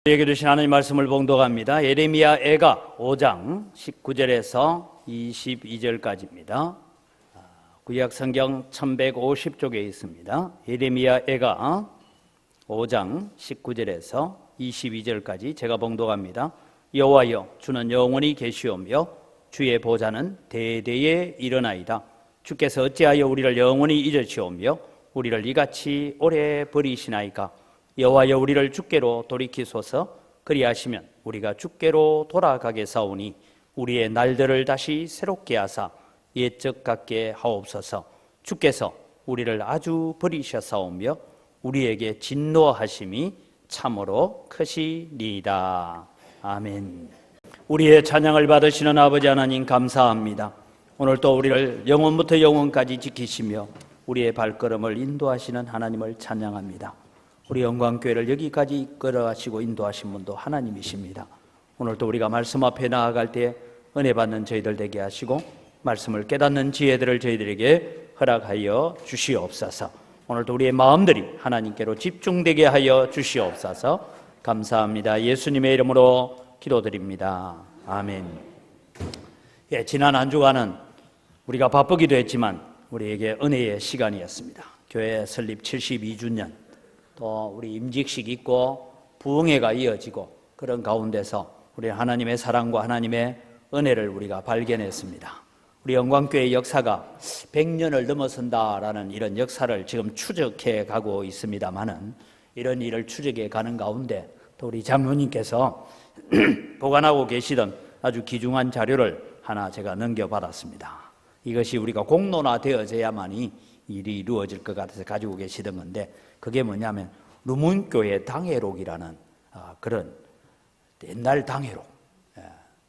우리에게 주신 하나님 말씀을 봉독합니다. 예레미야 애가 5장 19절에서 22절까지입니다. 구약 성경 1150쪽에 있습니다. 예레미야 애가 5장 19절에서 22절까지 제가 봉독합니다. 여호와여, 주는 영원히 계시오며 주의 보좌는 대대에 일어나이다. 주께서 어찌하여 우리를 영원히 잊으시오며 우리를 이같이 오래 버리시나이까? 여호와여, 우리를 주께로 돌이키소서. 그리하시면 우리가 주께로 돌아가겠사오니 우리의 날들을 다시 새롭게 하사 옛적 같게 하옵소서. 주께서 우리를 아주 버리셨사오며 우리에게 진노하심이 참으로 크시니이다. 아멘. 우리의 찬양을 받으시는 아버지 하나님, 감사합니다. 오늘 또 우리를 영원부터 영원까지 지키시며 우리의 발걸음을 인도하시는 하나님을 찬양합니다. 우리 영광교회를 여기까지 이끌어가시고 인도하신 분도 하나님이십니다. 오늘도 우리가 말씀 앞에 나아갈 때 은혜 받는 저희들 되게 하시고 말씀을 깨닫는 지혜들을 저희들에게 허락하여 주시옵소서. 오늘도 우리의 마음들이 하나님께로 집중되게 하여 주시옵소서. 감사합니다. 예수님의 이름으로 기도드립니다. 아멘. 지난 한 주간은 우리가 바쁘기도 했지만 우리에게 은혜의 시간이었습니다. 교회 설립 72주년, 또 우리 임직식 있고 부흥회가 이어지고 그런 가운데서 우리 하나님의 사랑과 하나님의 은혜를 우리가 발견했습니다. 우리 영광교회의 역사가 100년을 넘어선다라는 이런 역사를 지금 추적해 가고 있습니다만은, 이런 일을 추적해 가는 가운데 또 우리 장로님께서 보관하고 계시던 아주 귀중한 자료를 하나 제가 넘겨받았습니다. 이것이 우리가 공론화되어져야만이 일이 이루어질 것 같아서 가지고 계시던 건데, 그게 뭐냐면 루문교회 당회록이라는 그런 옛날 당회록,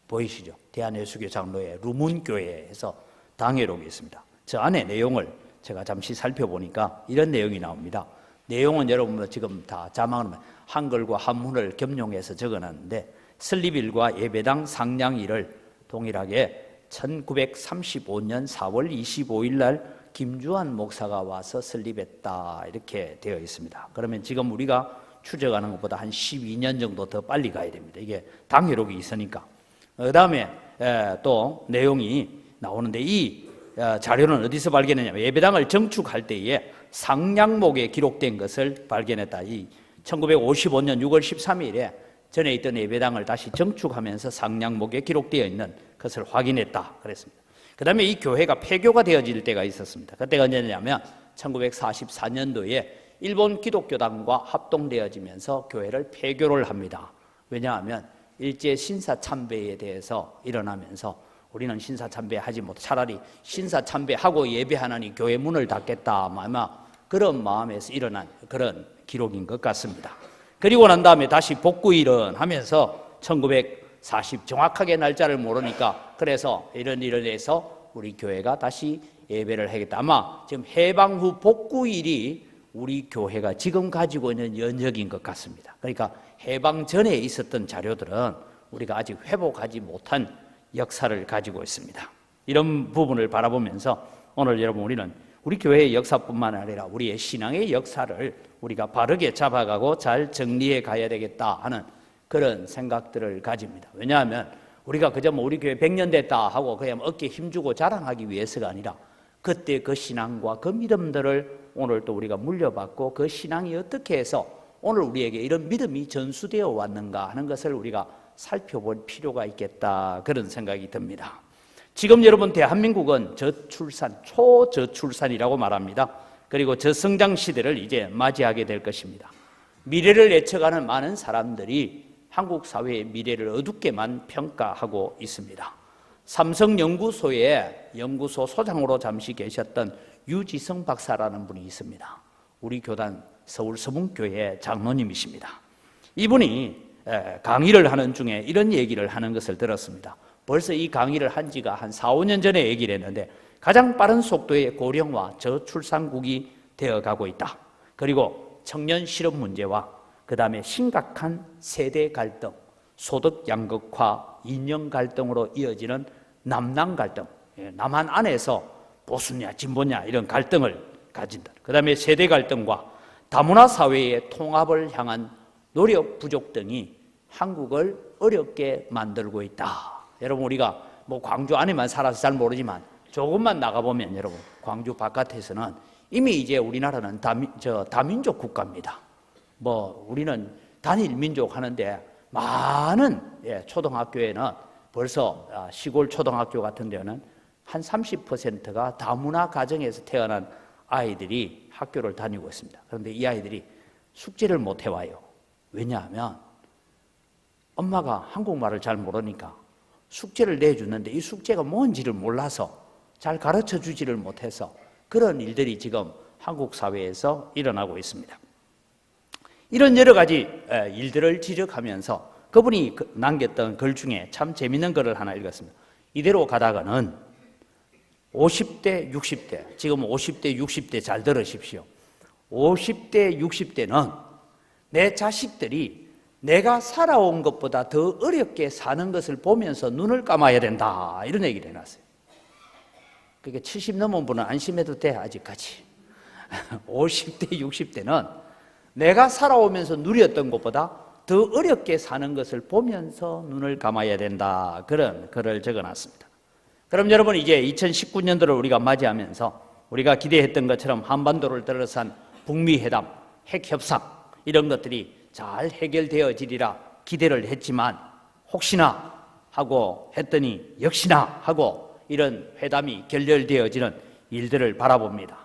보이시죠? 대한예수교 장로회 루문교회에서 당회록이 있습니다. 저 안에 내용을 제가 잠시 살펴보니까 이런 내용이 나옵니다. 내용은 여러분 지금 다 자막으로 한글과 한문을 겸용해서 적어놨는데, 설립일과 예배당 상냥일을 동일하게 1935년 4월 25일 날 김주환 목사가 와서 설립했다, 이렇게 되어 있습니다. 그러면 지금 우리가 추적하는 것보다 한 12년 정도 더 빨리 가야 됩니다. 이게 당회록이 있으니까. 그 다음에 또 내용이 나오는데, 이 자료는 어디서 발견했냐면 예배당을 정축할 때에 상냥목에 기록된 것을 발견했다. 이 1955년 6월 13일에 전에 있던 예배당을 다시 정축하면서 상냥목에 기록되어 있는 것을 확인했다 그랬습니다. 그 다음에 이 교회가 폐교가 되어질 때가 있었습니다. 그때가 언제냐면 1944년도에 일본 기독교당과 합동되어지면서 교회를 폐교를 합니다. 왜냐하면 일제 신사참배에 대해서 일어나면서 우리는 신사참배하지 못해 차라리 신사참배하고 예배하나니 교회 문을 닫겠다, 아마 그런 마음에서 일어난 그런 기록인 것 같습니다. 그리고 난 다음에 다시 복구일은 하면서 1940 정확하게 날짜를 모르니까, 그래서 이런 일에 대해서 우리 교회가 다시 예배를 하겠다. 아마 지금 해방 후 복구일이 우리 교회가 지금 가지고 있는 연적인 것 같습니다. 그러니까 해방 전에 있었던 자료들은 우리가 아직 회복하지 못한 역사를 가지고 있습니다. 이런 부분을 바라보면서 오늘 여러분, 우리는 우리 교회의 역사뿐만 아니라 우리의 신앙의 역사를 우리가 바르게 잡아가고 잘 정리해 가야 되겠다 하는 그런 생각들을 가집니다. 왜냐하면 우리가 그저 우리 교회 100년 됐다 하고 그냥 어깨에 힘주고 자랑하기 위해서가 아니라, 그때 그 신앙과 그 믿음들을 오늘 또 우리가 물려받고 그 신앙이 어떻게 해서 오늘 우리에게 이런 믿음이 전수되어 왔는가 하는 것을 우리가 살펴볼 필요가 있겠다, 그런 생각이 듭니다. 지금 여러분, 대한민국은 저출산, 초저출산이라고 말합니다. 그리고 저성장 시대를 이제 맞이하게 될 것입니다. 미래를 예측하는 많은 사람들이 한국 사회의 미래를 어둡게만 평가하고 있습니다. 삼성연구소의 연구소 소장으로 잠시 계셨던 유지성 박사라는 분이 있습니다. 우리 교단 서울서문교회 장로님이십니다. 이분이 강의를 하는 중에 이런 얘기를 하는 것을 들었습니다. 벌써 이 강의를 한 지가 한 4, 5년 전에 얘기를 했는데, 가장 빠른 속도의 고령화 저출산국이 되어가고 있다. 그리고 청년 실업 문제와 그 다음에 심각한 세대 갈등, 소득 양극화, 이념 갈등으로 이어지는 남남 갈등, 남한 안에서 보수냐 진보냐 이런 갈등을 가진다. 그 다음에 세대 갈등과 다문화 사회의 통합을 향한 노력 부족 등이 한국을 어렵게 만들고 있다. 여러분, 우리가 뭐 광주 안에만 살아서 잘 모르지만 조금만 나가보면 여러분, 광주 바깥에서는 이미 이제 우리나라는 다민족 국가입니다. 뭐 우리는 단일 민족 하는데 많은 초등학교에는 벌써 시골 초등학교 같은 데는 한 30%가 다문화 가정에서 태어난 아이들이 학교를 다니고 있습니다. 그런데 이 아이들이 숙제를 못 해와요. 왜냐하면 엄마가 한국말을 잘 모르니까 숙제를 내주는데 이 숙제가 뭔지를 몰라서 잘 가르쳐 주지를 못해서 그런 일들이 지금 한국 사회에서 일어나고 있습니다. 이런 여러 가지 일들을 지적하면서 그분이 남겼던 글 중에 참 재밌는 글을 하나 읽었습니다. 이대로 가다가는 50대, 60대, 지금 50대, 60대 잘 들으십시오. 50대, 60대는 내 자식들이 내가 살아온 것보다 더 어렵게 사는 것을 보면서 눈을 감아야 된다. 이런 얘기를 해놨어요. 그러니까 70 넘은 분은 안심해도 돼, 아직까지. 50대, 60대는 내가 살아오면서 누렸던 것보다 더 어렵게 사는 것을 보면서 눈을 감아야 된다. 그런 글을 적어놨습니다. 그럼 여러분, 이제 2019년도를 우리가 맞이하면서 우리가 기대했던 것처럼 한반도를 둘러싼 북미 회담, 핵 협상 이런 것들이 잘 해결되어지리라 기대를 했지만 혹시나 하고 했더니 역시나 하고 이런 회담이 결렬되어지는 일들을 바라봅니다.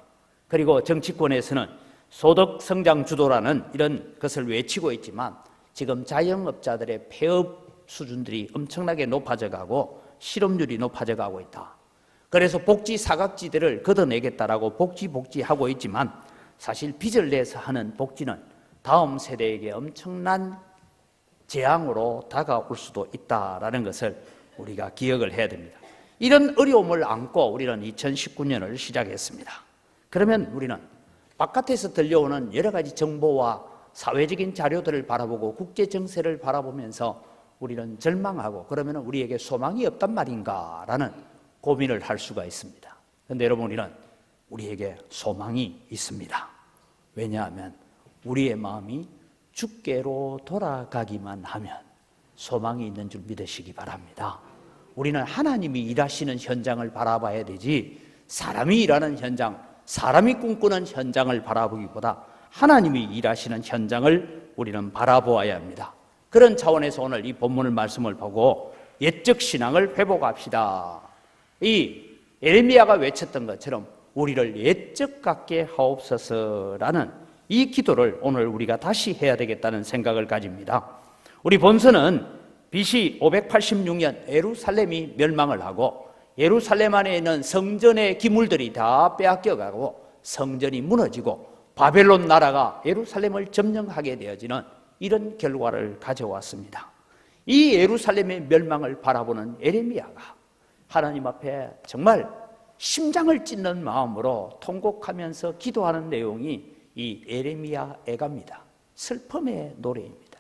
그리고 정치권에서는 소득 성장 주도라는 이런 것을 외치고 있지만 지금 자영업자들의 폐업 수준들이 엄청나게 높아져 가고 실업률이 높아져 가고 있다. 그래서 복지 사각지대를 걷어내겠다라고 복지하고 있지만 사실 빚을 내서 하는 복지는 다음 세대에게 엄청난 재앙으로 다가올 수도 있다라는 것을 우리가 기억을 해야 됩니다. 이런 어려움을 안고 우리는 2019년을 시작했습니다. 그러면 우리는 바깥에서 들려오는 여러 가지 정보와 사회적인 자료들을 바라보고 국제 정세를 바라보면서 우리는 절망하고 그러면 우리에게 소망이 없단 말인가라는 고민을 할 수가 있습니다. 그런데 여러분, 우리에게 소망이 있습니다. 왜냐하면 우리의 마음이 주께로 돌아가기만 하면 소망이 있는 줄 믿으시기 바랍니다. 우리는 하나님이 일하시는 현장을 바라봐야 되지 사람이 일하는 현장, 사람이 꿈꾸는 현장을 바라보기보다 하나님이 일하시는 현장을 우리는 바라보아야 합니다. 그런 차원에서 오늘 이 본문을 말씀을 보고 옛적 신앙을 회복합시다. 이 예레미야가 외쳤던 것처럼 우리를 옛적 같게 하옵소서라는 이 기도를 오늘 우리가 다시 해야 되겠다는 생각을 가집니다. 우리 본서는 BC 586년 예루살렘이 멸망을 하고 예루살렘 안에 있는 성전의 기물들이 다 빼앗겨가고 성전이 무너지고 바벨론 나라가 예루살렘을 점령하게 되어지는 이런 결과를 가져왔습니다. 이 예루살렘의 멸망을 바라보는 예레미야가 하나님 앞에 정말 심장을 찢는 마음으로 통곡하면서 기도하는 내용이 이 예레미야 애가입니다. 슬픔의 노래입니다.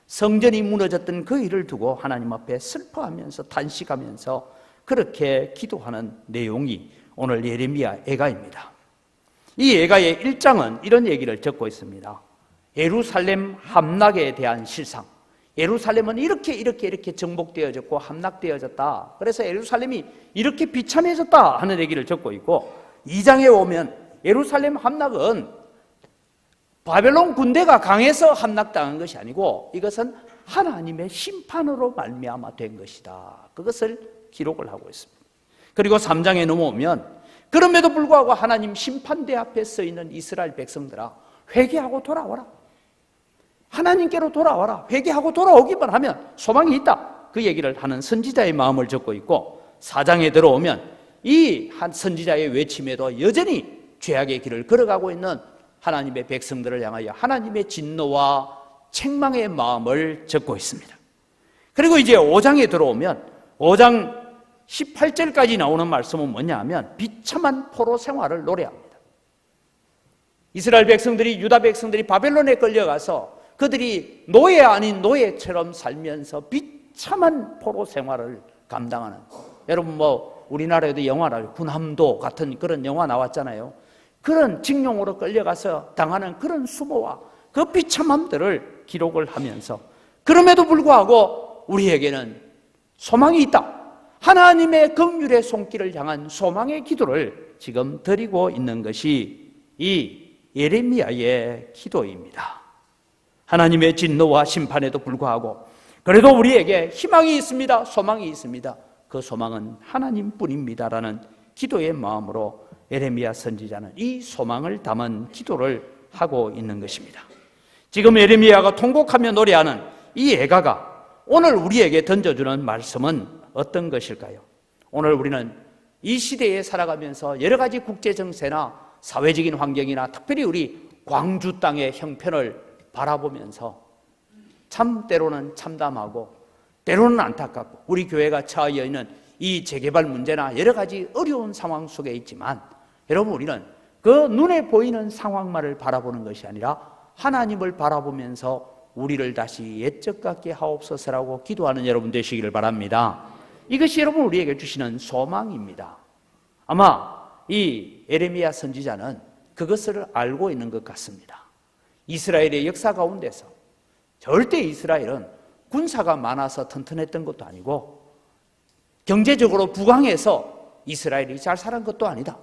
성전이 무너졌던 그 일을 두고 하나님 앞에 슬퍼하면서 탄식하면서 그렇게 기도하는 내용이 오늘 예레미야 애가입니다. 이 애가의 1장은 이런 얘기를 적고 있습니다. 예루살렘 함락에 대한 실상. 예루살렘은 이렇게 정복되어졌고 함락되어졌다. 그래서 예루살렘이 이렇게 비참해졌다 하는 얘기를 적고 있고, 2장에 오면 예루살렘 함락은 바벨론 군대가 강해서 함락당한 것이 아니고 이것은 하나님의 심판으로 말미암아 된 것이다. 그것을 기록을 하고 있습니다. 그리고 3장에 넘어오면 그럼에도 불구하고 하나님 심판대 앞에 서 있는 이스라엘 백성들아, 회개하고 돌아와라. 하나님께로 돌아와라. 회개하고 돌아오기만 하면 소망이 있다. 그 얘기를 하는 선지자의 마음을 적고 있고, 4장에 들어오면 이 한 선지자의 외침에도 여전히 죄악의 길을 걸어가고 있는 하나님의 백성들을 향하여 하나님의 진노와 책망의 마음을 적고 있습니다. 그리고 이제 5장에 들어오면 5장 18절까지 나오는 말씀은 뭐냐 하면 비참한 포로 생활을 노래합니다. 이스라엘 백성들이, 유다 백성들이 바벨론에 끌려가서 그들이 노예 아닌 노예처럼 살면서 비참한 포로 생활을 감당하는, 여러분 우리나라에도 영화를 군함도 같은 그런 영화 나왔잖아요. 그런 징용으로 끌려가서 당하는 그런 수모와 그 비참함들을 기록을 하면서 그럼에도 불구하고 우리에게는 소망이 있다. 하나님의 긍휼의 손길을 향한 소망의 기도를 지금 드리고 있는 것이 이 예레미야의 기도입니다. 하나님의 진노와 심판에도 불구하고 그래도 우리에게 희망이 있습니다. 소망이 있습니다. 그 소망은 하나님뿐입니다라는 기도의 마음으로 예레미야 선지자는 이 소망을 담은 기도를 하고 있는 것입니다. 지금 예레미야가 통곡하며 노래하는 이 애가가 오늘 우리에게 던져주는 말씀은 어떤 것일까요? 오늘 우리는 이 시대에 살아가면서 여러 가지 국제 정세나 사회적인 환경이나 특별히 우리 광주 땅의 형편을 바라보면서 참 때로는 참담하고 때로는 안타깝고 우리 교회가 처해 있는 이 재개발 문제나 여러 가지 어려운 상황 속에 있지만 여러분 우리는 그 눈에 보이는 상황만을 바라보는 것이 아니라 하나님을 바라보면서 우리를 다시 옛적 같게 하옵소서라고 기도하는 여러분 되시기를 바랍니다. 이것이 여러분 우리에게 주시는 소망입니다. 아마 이 예레미야 선지자는 그것을 알고 있는 것 같습니다. 이스라엘의 역사 가운데서 절대 이스라엘은 군사가 많아서 튼튼했던 것도 아니고 경제적으로 부강해서 이스라엘이 잘 살은 것도 아니다.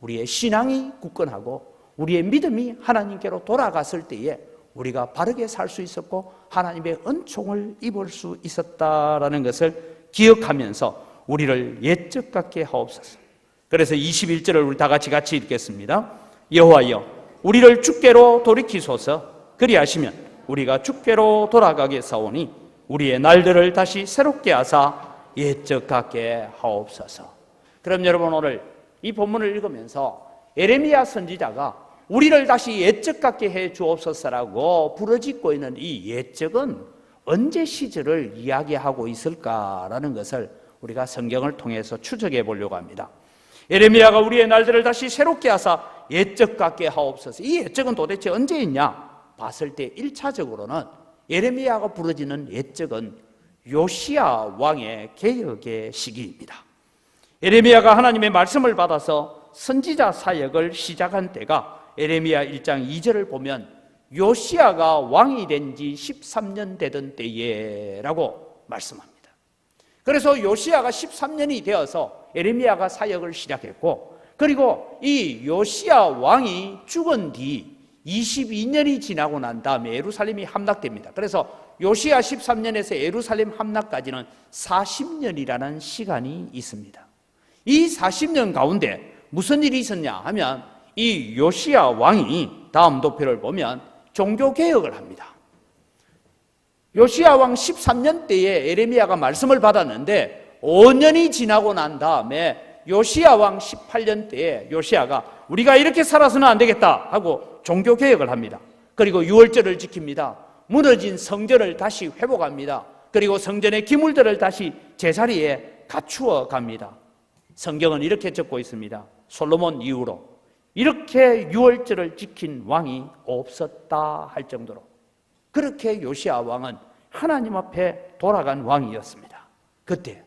우리의 신앙이 굳건하고 우리의 믿음이 하나님께로 돌아갔을 때에 우리가 바르게 살 수 있었고 하나님의 은총을 입을 수 있었다라는 것을 기억하면서 우리를 옛적 같게 하옵소서. 그래서 21절을 우리 다 같이 읽겠습니다. 여호와여 우리를 주께로 돌이키소서. 그리하시면 우리가 주께로 돌아가겠사오니 우리의 날들을 다시 새롭게 하사 옛적 같게 하옵소서. 그럼 여러분 오늘 이 본문을 읽으면서 예레미야 선지자가 우리를 다시 옛적 같게 해 주옵소서라고 부르짖고 있는 이 옛적은 언제 시절을 이야기하고 있을까라는 것을 우리가 성경을 통해서 추적해 보려고 합니다. 예레미야가 우리의 날들을 다시 새롭게 하사 옛적 같게 하옵소서. 이 옛적은 도대체 언제 있냐? 봤을 때 1차적으로는 예레미야가 부르짖는 옛적은 요시야 왕의 개혁의 시기입니다. 예레미야가 하나님의 말씀을 받아서 선지자 사역을 시작한 때가 예레미야 1장 2절을 보면 요시야가 왕이 된 지 13년 되던 때에라고 말씀합니다. 그래서 요시야가 13년이 되어서 예레미야가 사역을 시작했고 그리고 이 요시야 왕이 죽은 뒤 22년이 지나고 난 다음에 예루살렘이 함락됩니다. 그래서 요시야 13년에서 예루살렘 함락까지는 40년이라는 시간이 있습니다. 이 40년 가운데 무슨 일이 있었냐 하면 이 요시야 왕이 다음 도표를 보면 종교개혁을 합니다. 요시야 왕 13년 때에 예레미야가 말씀을 받았는데 5년이 지나고 난 다음에 요시야 왕 18년 때에 요시야가 우리가 이렇게 살아서는 안 되겠다 하고 종교개혁을 합니다. 그리고 유월절을 지킵니다. 무너진 성전을 다시 회복합니다. 그리고 성전의 기물들을 다시 제자리에 갖추어 갑니다. 성경은 이렇게 적고 있습니다. 솔로몬 이후로 이렇게 유월절을 지킨 왕이 없었다 할 정도로 그렇게 요시야 왕은 하나님 앞에 돌아간 왕이었습니다. 그때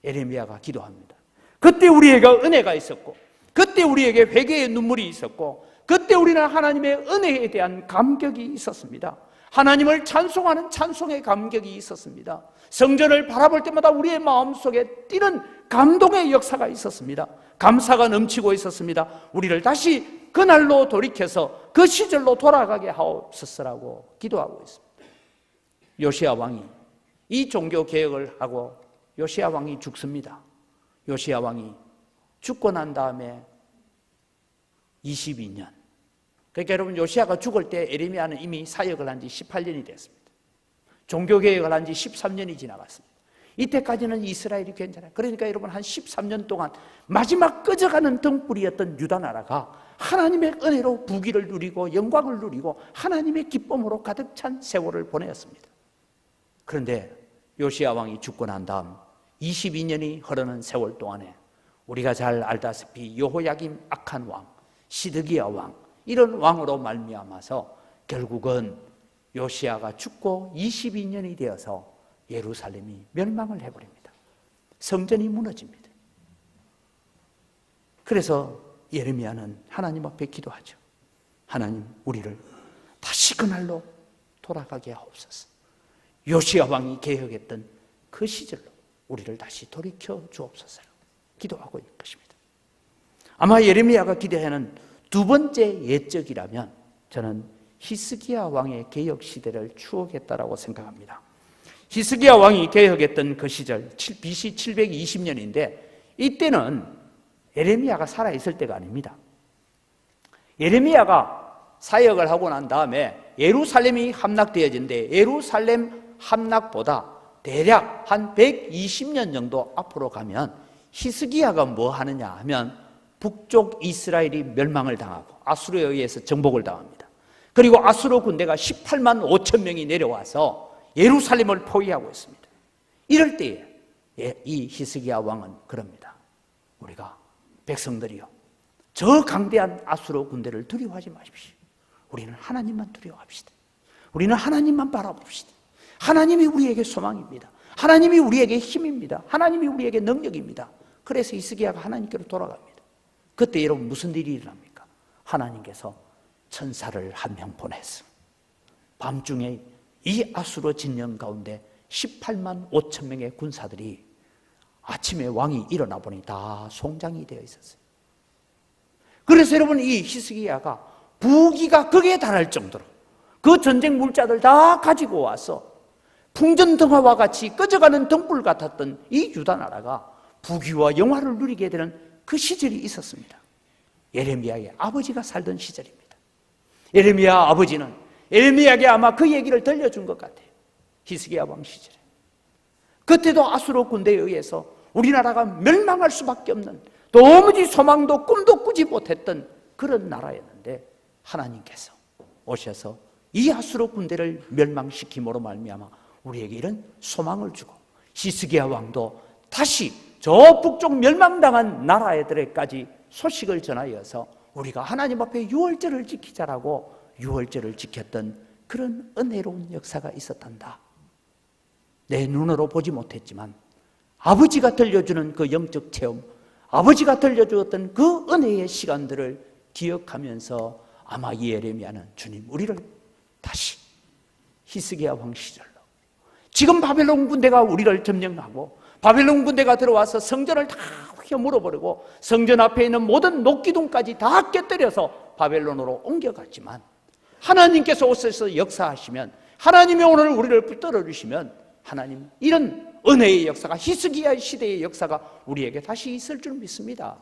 예레미야가 기도합니다. 그때 우리에게 은혜가 있었고 그때 우리에게 회개의 눈물이 있었고 그때 우리는 하나님의 은혜에 대한 감격이 있었습니다. 하나님을 찬송하는 찬송의 감격이 있었습니다. 성전을 바라볼 때마다 우리의 마음속에 뛰는 감동의 역사가 있었습니다. 감사가 넘치고 있었습니다. 우리를 다시 그날로 돌이켜서 그 시절로 돌아가게 하옵소서라고 기도하고 있습니다. 요시야 왕이 이 종교 개혁을 하고 요시야 왕이 죽습니다. 요시야 왕이 죽고 난 다음에 22년. 그러니까 여러분 요시야가 죽을 때 예레미야는 이미 사역을 한 지 18년이 됐습니다. 종교 개혁을 한 지 13년이 지나갔습니다. 이때까지는 이스라엘이 괜찮아요. 그러니까 여러분 한 13년 동안 마지막 꺼져가는 등불이었던 유다 나라가 하나님의 은혜로 부귀를 누리고 영광을 누리고 하나님의 기쁨으로 가득 찬 세월을 보내었습니다. 그런데 요시야 왕이 죽고 난 다음 22년이 흐르는 세월 동안에 우리가 잘 알다시피 여호야김 악한 왕, 시드기야 왕 이런 왕으로 말미암아서 결국은 요시야가 죽고 22년이 되어서 예루살렘이 멸망을 해버립니다. 성전이 무너집니다. 그래서 예레미야는 하나님 앞에 기도하죠. 하나님 우리를 다시 그날로 돌아가게 하옵소서. 요시야 왕이 개혁했던 그 시절로 우리를 다시 돌이켜 주옵소서 기도하고 있는 것입니다. 아마 예레미야가 기대하는 두 번째 예적이라면 저는 히스기야 왕의 개혁 시대를 추억했다라고 생각합니다. 히스기야 왕이 개혁했던 그 시절 BC 720년인데 이때는 예레미야가 살아있을 때가 아닙니다. 예레미야가 사역을 하고 난 다음에 예루살렘이 함락되어진데 예루살렘 함락보다 대략 한 120년 정도 앞으로 가면 히스기야가 뭐 하느냐 하면 북쪽 이스라엘이 멸망을 당하고 아수르에 의해서 정복을 당합니다. 그리고 아수르 군대가 18만 5천 명이 내려와서 예루살렘을 포위하고 있습니다. 이럴 때에 이 히스기야 왕은 그럽니다. 우리가 백성들이요, 저 강대한 아수르 군대를 두려워하지 마십시오. 우리는 하나님만 두려워합시다. 우리는 하나님만 바라봅시다. 하나님이 우리에게 소망입니다. 하나님이 우리에게 힘입니다. 하나님이 우리에게 능력입니다. 그래서 히스기야가 하나님께로 돌아갑니다. 그때 여러분 무슨 일이 일어납니까? 하나님께서 천사를 한 명 보냈습니다. 밤중에 이 아수르 진영 가운데 18만 5천 명의 군사들이 아침에 왕이 일어나 보니 다 송장이 되어 있었어요. 그래서 여러분 이 히스기야가 부귀가 극에 달할 정도로 그 전쟁 물자들 다 가지고 와서 풍전등화와 같이 꺼져가는 등불 같았던 이 유다 나라가 부귀와 영화를 누리게 되는 그 시절이 있었습니다. 예레미야의 아버지가 살던 시절입니다. 예레미야 아버지는 예레미야에게 아마 그 얘기를 들려준 것 같아요. 히스기야 왕 시절에. 그때도 아수르 군대에 의해서 우리나라가 멸망할 수밖에 없는 도무지 소망도 꿈도 꾸지 못했던 그런 나라였는데 하나님께서 오셔서 이 아수르 군대를 멸망시킴으로 말미암아 우리에게 이런 소망을 주고 히스기야 왕도 다시 저 북쪽 멸망당한 나라들에까지 소식을 전하여서 우리가 하나님 앞에 유월절을 지키자라고 유월절을 지켰던 그런 은혜로운 역사가 있었단다. 내 눈으로 보지 못했지만 아버지가 들려주는 그 영적 체험, 아버지가 들려주었던 그 은혜의 시간들을 기억하면서 아마 이 예레미야는 주님 우리를 다시 히스기야 왕 시절로, 지금 바벨론 군대가 우리를 점령하고 바벨론 군대가 들어와서 성전을 다 휘어물어버리고 성전 앞에 있는 모든 녹기둥까지 다 깨뜨려서 바벨론으로 옮겨갔지만 하나님께서 오셔서 역사하시면, 하나님이 오늘 우리를 붙들어 주시면 하나님 이런 은혜의 역사가, 히스기야 시대의 역사가 우리에게 다시 있을 줄 믿습니다.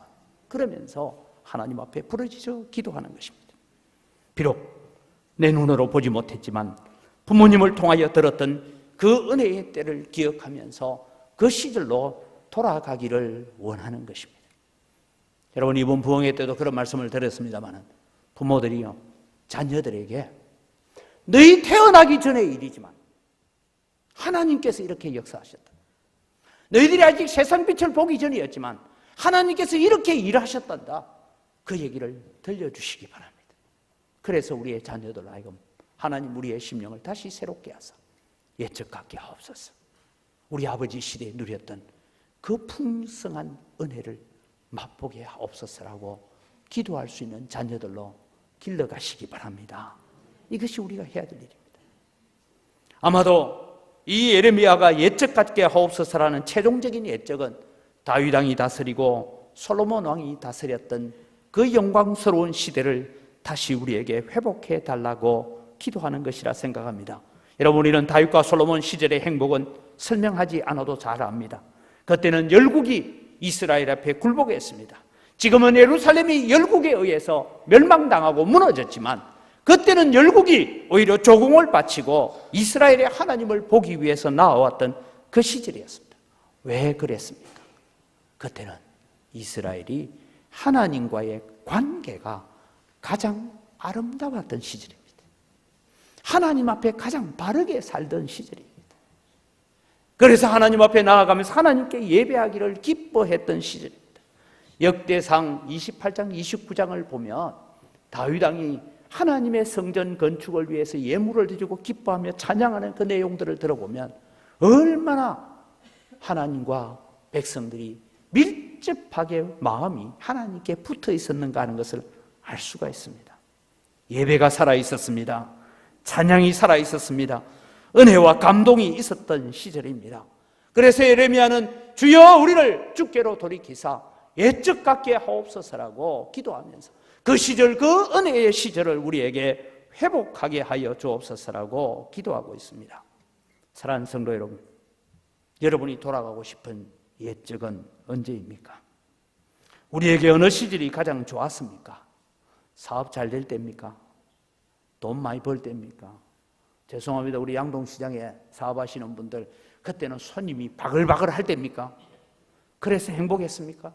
그러면서 하나님 앞에 부르짖어 기도하는 것입니다. 비록 내 눈으로 보지 못했지만 부모님을 통하여 들었던 그 은혜의 때를 기억하면서 그 시절로 돌아가기를 원하는 것입니다. 여러분 이번 부흥회 때도 그런 말씀을 드렸습니다만 부모들이요, 자녀들에게 너희 태어나기 전의 일이지만 하나님께서 이렇게 역사하셨다. 너희들이 아직 세상 빛을 보기 전이었지만 하나님께서 이렇게 일하셨단다. 그 얘기를 들려주시기 바랍니다. 그래서 우리의 자녀들 하여금 하나님 우리의 심령을 다시 새롭게 하사 옛적 같게 하옵소서. 우리 아버지 시대에 누렸던 그 풍성한 은혜를 맛보게 하옵소서라고 기도할 수 있는 자녀들로 길러가시기 바랍니다. 이것이 우리가 해야 될 일입니다. 아마도 이 예레미야가 옛적 같게 하옵소서라는 최종적인 옛적은 다윗 왕이 다스리고 솔로몬 왕이 다스렸던 그 영광스러운 시대를 다시 우리에게 회복해 달라고 기도하는 것이라 생각합니다. 여러분 우리는 다윗과 솔로몬 시절의 행복은 설명하지 않아도 잘 압니다. 그때는 열국이 이스라엘 앞에 굴복했습니다. 지금은 예루살렘이 열국에 의해서 멸망당하고 무너졌지만 그때는 열국이 오히려 조공을 바치고 이스라엘의 하나님을 보기 위해서 나아왔던 그 시절이었습니다. 왜 그랬습니까? 그때는 이스라엘이 하나님과의 관계가 가장 아름다웠던 시절입니다. 하나님 앞에 가장 바르게 살던 시절입니다. 그래서 하나님 앞에 나아가면서 하나님께 예배하기를 기뻐했던 시절입니다. 역대상 28장 29장을 보면 다윗 왕이 하나님의 성전 건축을 위해서 예물을 드리고 기뻐하며 찬양하는 그 내용들을 들어보면 얼마나 하나님과 백성들이 밀접하게 마음이 하나님께 붙어 있었는가 하는 것을 알 수가 있습니다. 예배가 살아 있었습니다. 찬양이 살아 있었습니다. 은혜와 감동이 있었던 시절입니다. 그래서 예레미야는 주여 우리를 주께로 돌이키사 옛적 같게 하옵소서라고 기도하면서 그 시절, 그 은혜의 시절을 우리에게 회복하게 하여 주옵소서라고 기도하고 있습니다. 사랑하는 성도 여러분, 여러분이 돌아가고 싶은 옛적은 언제입니까? 우리에게 어느 시절이 가장 좋았습니까? 사업 잘 될 때입니까? 돈 많이 벌 때입니까? 죄송합니다. 우리 양동시장에 사업하시는 분들, 그때는 손님이 바글바글 할 때입니까? 그래서 행복했습니까?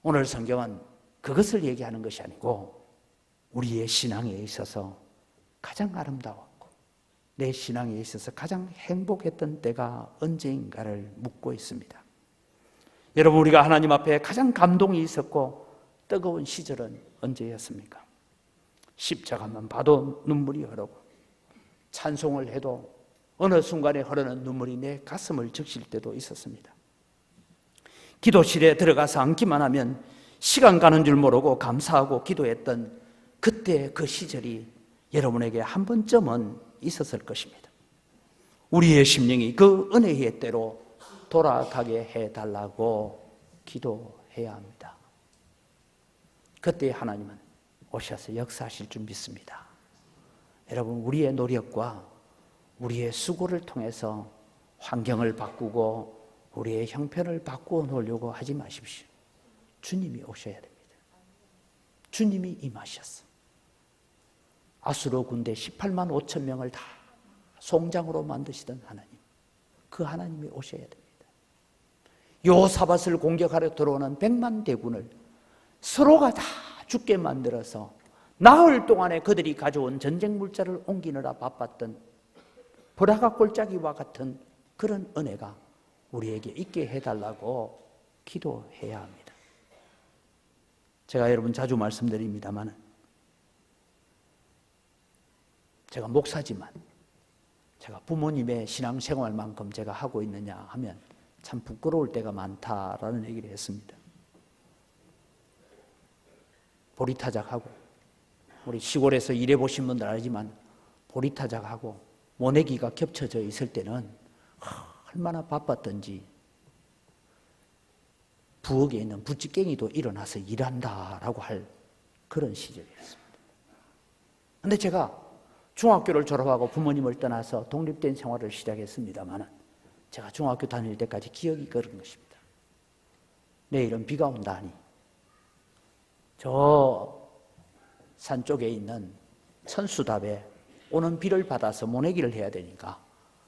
오늘 성경은 그것을 얘기하는 것이 아니고 우리의 신앙에 있어서 가장 아름다웠고 내 신앙에 있어서 가장 행복했던 때가 언제인가를 묻고 있습니다. 여러분, 우리가 하나님 앞에 가장 감동이 있었고 뜨거운 시절은 언제였습니까? 십자가만 봐도 눈물이 흐르고 찬송을 해도 어느 순간에 흐르는 눈물이 내 가슴을 적실 때도 있었습니다. 기도실에 들어가서 앉기만 하면 시간 가는 줄 모르고 감사하고 기도했던 그때 그 시절이 여러분에게 한 번쯤은 있었을 것입니다. 우리의 심령이 그 은혜의 때로 돌아가게 해달라고 기도해야 합니다. 그때 하나님은 오셔서 역사하실 줄 믿습니다. 여러분, 우리의 노력과 우리의 수고를 통해서 환경을 바꾸고 우리의 형편을 바꾸어 놓으려고 하지 마십시오. 주님이 오셔야 됩니다. 주님이 임하셨어. 아수르 군대 18만 5천 명을 다 송장으로 만드시던 하나님, 그 하나님이 오셔야 됩니다. 여호사밧을 공격하려 들어오는 100만 대군을 서로가 다 죽게 만들어서 나흘 동안에 그들이 가져온 전쟁 물자를 옮기느라 바빴던 보라가 골짜기와 같은 그런 은혜가 우리에게 있게 해달라고 기도해야 합니다. 제가 여러분 자주 말씀드립니다만 제가 목사지만 제가 부모님의 신앙생활만큼 제가 하고 있느냐 하면 참 부끄러울 때가 많다라는 얘기를 했습니다. 보리타작하고 우리 시골에서 일해보신 분들 알지만 보리타작하고 모내기가 겹쳐져 있을 때는 얼마나 바빴던지 부엌에 있는 부찌깽이도 일어나서 일한다라고 할 그런 시절이었습니다. 그런데 제가 중학교를 졸업하고 부모님을 떠나서 독립된 생활을 시작했습니다만 제가 중학교 다닐 때까지 기억이 그런 것입니다. 내일은 비가 온다니 저 산 쪽에 있는 천수답에 오는 비를 받아서 모내기를 해야 되니까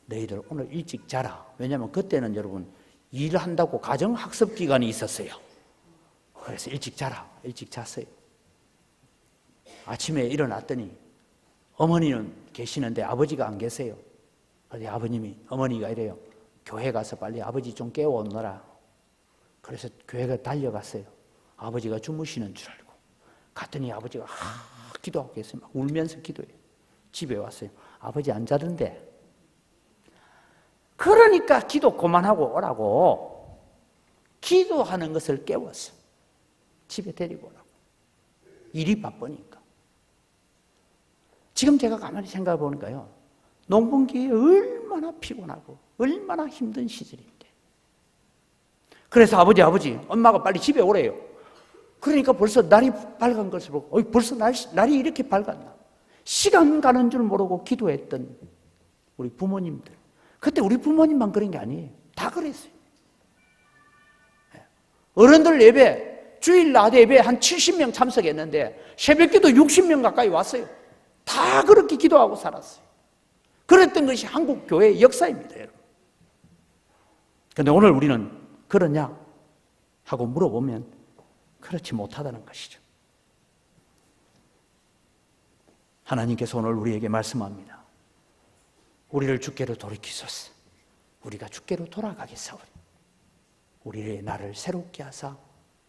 너희들 오늘 일찍 자라. 왜냐하면 그때는 여러분 일한다고 가정학습 기간이 있었어요. 그래서 일찍 자라. 일찍 잤어요. 아침에 일어났더니 어머니는 계시는데 아버지가 안 계세요. 그래서 아버님이 어머니가 이래요. 교회 가서 빨리 아버지 좀 깨워오너라. 그래서 교회가 달려갔어요. 아버지가 주무시는 줄 알고 갔더니 아버지가 기도하고 계세요. 막 울면서 기도해요. 집에 왔어요. 아버지 안 자던데. 그러니까 기도 그만하고 오라고 기도하는 것을 깨웠어. 집에 데리고 오라고. 일이 바쁘니까. 지금 제가 가만히 생각해 보니까요. 농번기에 얼마나 피곤하고 얼마나 힘든 시절인데. 그래서 아버지 엄마가 빨리 집에 오래요. 그러니까 벌써 날이 밝은 것을 보고 벌써 날이 이렇게 밝았나. 시간 가는 줄 모르고 기도했던 우리 부모님들. 그때 우리 부모님만 그런 게 아니에요. 다 그랬어요. 어른들 예배, 주일 낮 예배 한 70명 참석했는데 새벽기도 60명 가까이 왔어요. 다 그렇게 기도하고 살았어요. 그랬던 것이 한국 교회의 역사입니다, 여러분. 그런데 오늘 우리는 그러냐 하고 물어보면 그렇지 못하다는 것이죠. 하나님께서 오늘 우리에게 말씀합니다. 우리를 주께로 돌이키소서. 우리가 주께로 돌아가겠사오니 우리의 나를 새롭게 하사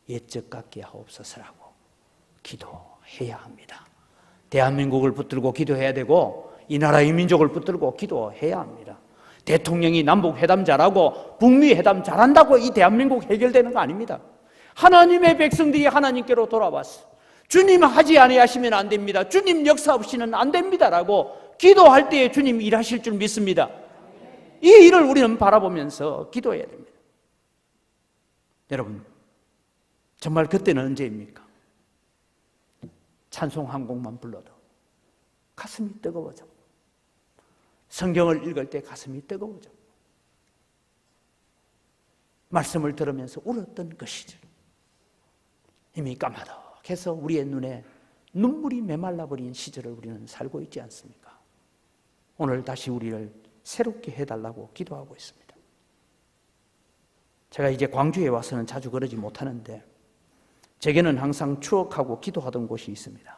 옛적 같게 하옵소서라고 기도해야 합니다. 대한민국을 붙들고 기도해야 되고 이 나라의 민족을 붙들고 기도해야 합니다. 대통령이 남북회담 잘하고 북미회담 잘한다고 이 대한민국 해결되는 거 아닙니다. 하나님의 백성들이 하나님께로 돌아왔어. 주님 하지 아니하시면 안 됩니다. 주님 역사 없이는 안 됩니다라고 기도할 때에 주님 일하실 줄 믿습니다. 이 일을 우리는 바라보면서 기도해야 됩니다. 여러분, 정말 그때는 언제입니까? 찬송 한 곡만 불러도 가슴이 뜨거워져. 성경을 읽을 때 가슴이 뜨거워져. 말씀을 들으면서 울었던 그 시절, 이미 까마득해서 우리의 눈에 눈물이 메말라버린 시절을 우리는 살고 있지 않습니까? 오늘 다시 우리를 새롭게 해달라고 기도하고 있습니다. 제가 이제 광주에 와서는 자주 그러지 못하는데 제게는 항상 추억하고 기도하던 곳이 있습니다.